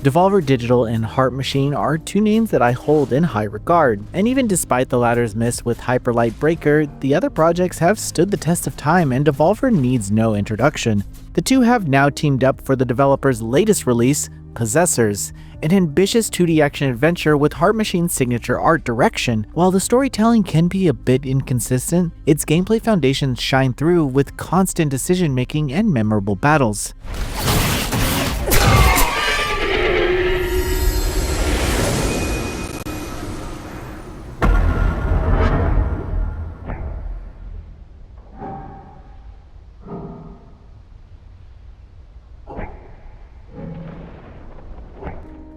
Devolver Digital and Heart Machine are two names that I hold in high regard, and even despite the latter's miss with Hyperlight Breaker, the other projects have stood the test of time and Devolver needs no introduction. The two have now teamed up for the developer's latest release, Possessors, an ambitious 2D action adventure with Heart Machine's signature art direction. While the storytelling can be a bit inconsistent, its gameplay foundations shine through with constant decision making and memorable battles.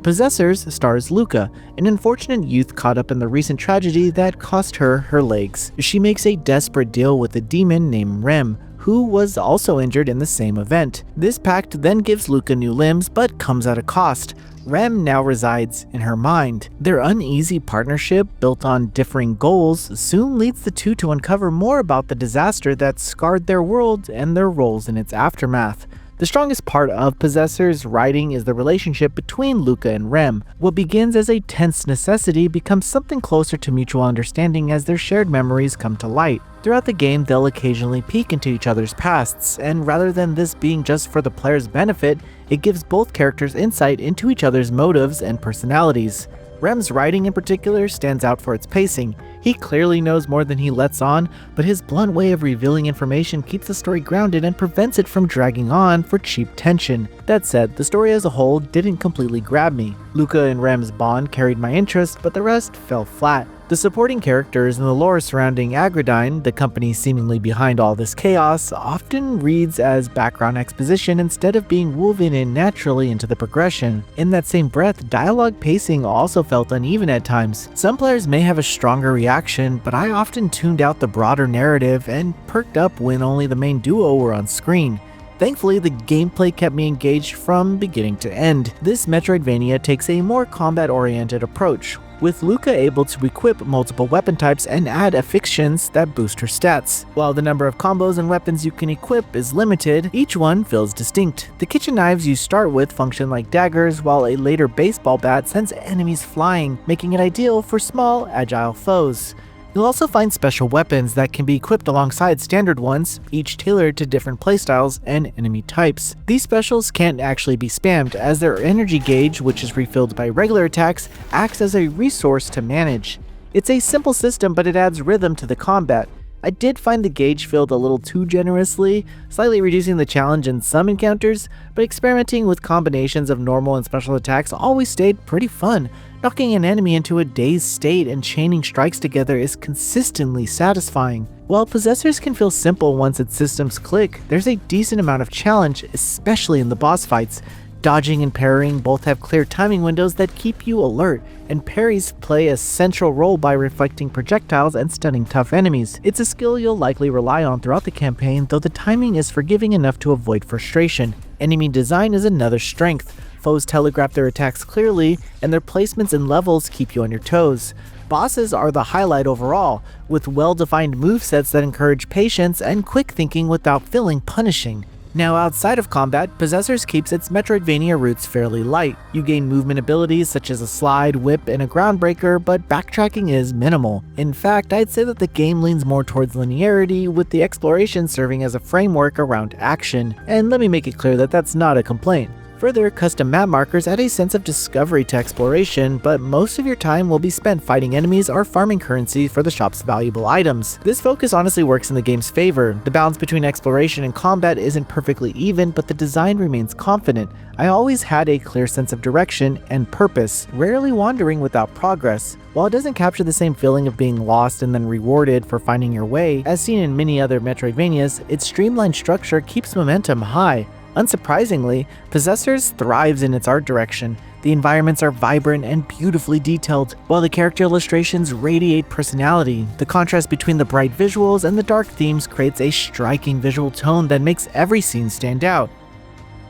Possessors stars Luca, an unfortunate youth caught up in the recent tragedy that cost her her legs. She makes a desperate deal with a demon named Rhem, who was also injured in the same event. This pact then gives Luca new limbs, but comes at a cost. Rhem now resides in her mind. Their uneasy partnership, built on differing goals, soon leads the two to uncover more about the disaster that scarred their world and their roles in its aftermath. The strongest part of Possessor's writing is the relationship between Luca and Rhem. What begins as a tense necessity becomes something closer to mutual understanding as their shared memories come to light. Throughout the game, they'll occasionally peek into each other's pasts, and rather than this being just for the player's benefit, it gives both characters insight into each other's motives and personalities. Rhem's writing in particular stands out for its pacing. He clearly knows more than he lets on, but his blunt way of revealing information keeps the story grounded and prevents it from dragging on for cheap tension. That said, the story as a whole didn't completely grab me. Luca and Rhem's bond carried my interest, but the rest fell flat. The supporting characters and the lore surrounding Agridine, the company seemingly behind all this chaos, often reads as background exposition instead of being woven in naturally into the progression. In that same breath, dialogue pacing also felt uneven at times. Some players may have a stronger reaction, but I often tuned out the broader narrative and perked up when only the main duo were on screen. Thankfully, the gameplay kept me engaged from beginning to end. This Metroidvania takes a more combat-oriented approach, with Luca able to equip multiple weapon types and add affixtions that boost her stats. While the number of combos and weapons you can equip is limited, each one feels distinct. The kitchen knives you start with function like daggers, while a later baseball bat sends enemies flying, making it ideal for small, agile foes. You'll also find special weapons that can be equipped alongside standard ones, each tailored to different playstyles and enemy types. These specials can't actually be spammed, as their energy gauge, which is refilled by regular attacks, acts as a resource to manage. It's a simple system, but it adds rhythm to the combat. I did find the gauge filled a little too generously, slightly reducing the challenge in some encounters, but experimenting with combinations of normal and special attacks always stayed pretty fun. Knocking an enemy into a dazed state and chaining strikes together is consistently satisfying. While Possessors can feel simple once its systems click, there's a decent amount of challenge, especially in the boss fights. Dodging and parrying both have clear timing windows that keep you alert, and parries play a central role by reflecting projectiles and stunning tough enemies. It's a skill you'll likely rely on throughout the campaign, though the timing is forgiving enough to avoid frustration. Enemy design is another strength. Foes telegraph their attacks clearly, and their placements and levels keep you on your toes. Bosses are the highlight overall, with well-defined movesets that encourage patience and quick thinking without feeling punishing. Now, outside of combat, Possessors keeps its Metroidvania roots fairly light. You gain movement abilities such as a slide, whip, and a groundbreaker, but backtracking is minimal. In fact, I'd say that the game leans more towards linearity, with the exploration serving as a framework around action. And let me make it clear that that's not a complaint. Further, custom map markers add a sense of discovery to exploration, but most of your time will be spent fighting enemies or farming currency for the shop's valuable items. This focus honestly works in the game's favor. The balance between exploration and combat isn't perfectly even, but the design remains confident. I always had a clear sense of direction and purpose, rarely wandering without progress. While it doesn't capture the same feeling of being lost and then rewarded for finding your way, as seen in many other Metroidvanias, its streamlined structure keeps momentum high. Unsurprisingly, Possessors thrives in its art direction. The environments are vibrant and beautifully detailed, while the character illustrations radiate personality. The contrast between the bright visuals and the dark themes creates a striking visual tone that makes every scene stand out.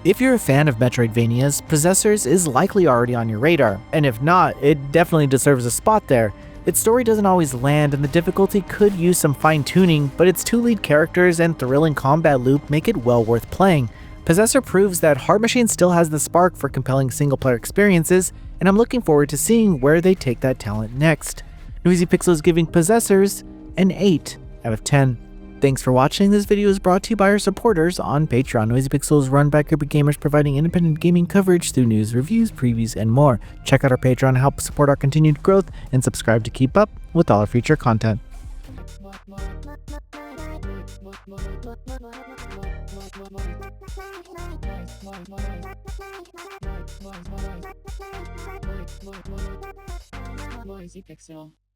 If you're a fan of Metroidvanias, Possessors is likely already on your radar, and if not, it definitely deserves a spot there. Its story doesn't always land and the difficulty could use some fine-tuning, but its two lead characters and thrilling combat loop make it well worth playing. Possessor proves that Heart Machine still has the spark for compelling single-player experiences, and I'm looking forward to seeing where they take that talent next. Noisy Pixel is giving Possessors an 8 out of 10. Thanks for watching. This video is brought to you by our supporters on Patreon. Noisy Pixel is run by a group of gamers providing independent gaming coverage through news, reviews, previews, and more. Check out our Patreon to help support our continued growth, and subscribe to keep up with all our future content. Noisy Pixel.